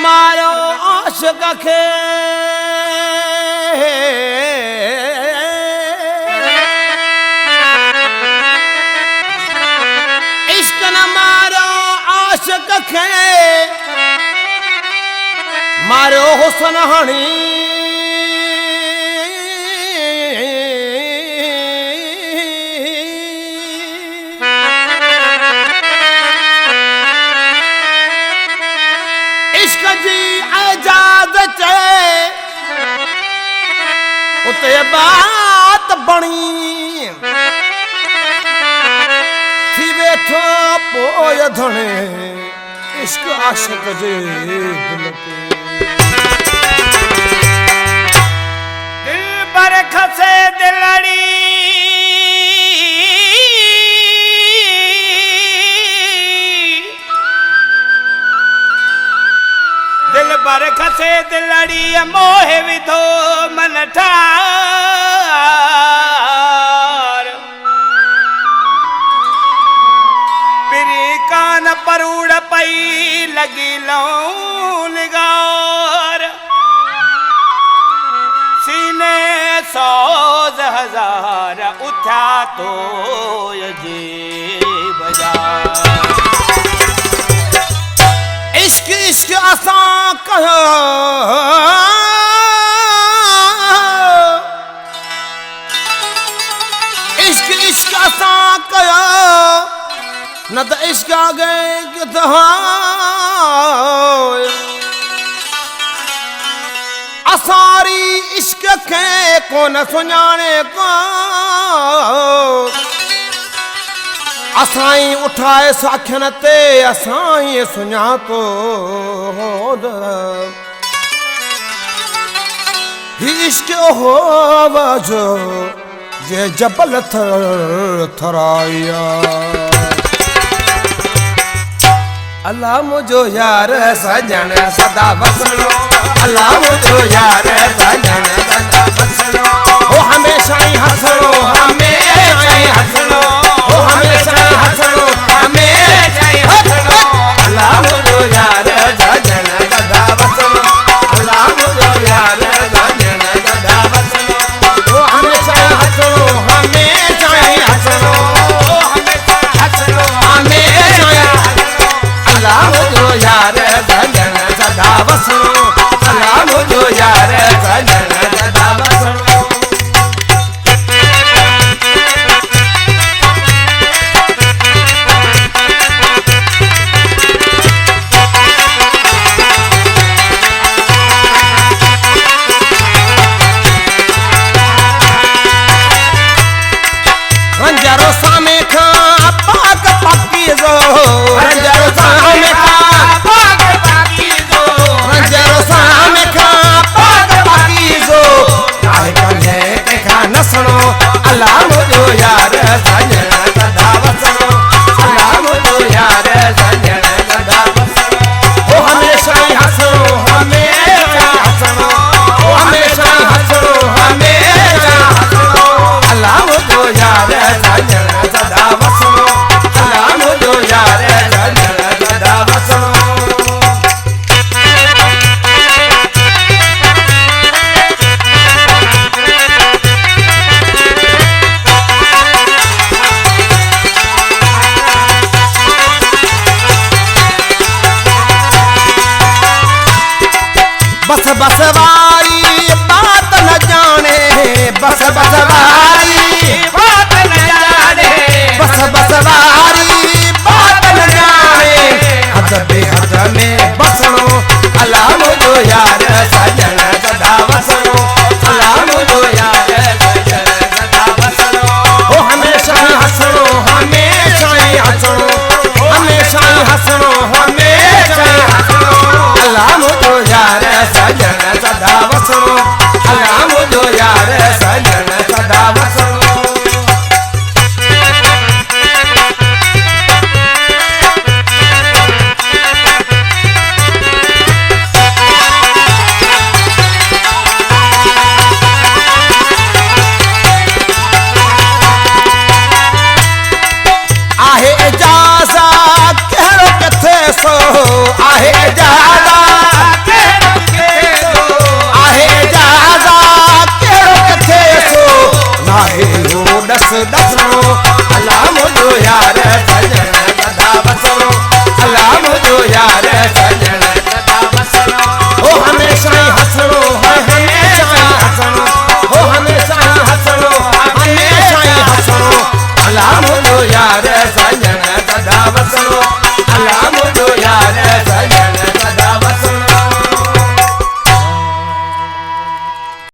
मारो आशिक खे इश्क न मारो आशिक खे मारो हुसन हणी उते बात बणी थी वेठो पोइ धणे इश्क आशिक जे दिल पे दिल पर खसे दिलड़ी दिल पर खसे दिलड़ी मोह विधो मन ठार पिरी कान परूड़ पई लगी लूं निगार सीने सोज हजार उठा तो ये बाजार इश्क इश्क असां कयो इश्क इश्क असां कयो न त इश्क आगे किथां असारी इश्क खे कोन सुञाणे को असाई उठाए साखियन ते असाई सुञातो ही इश्क हो वजो जे जबल थर थराया अल्लाह मुझो यार सजन सदा बसलो अल्लाह मुझो यार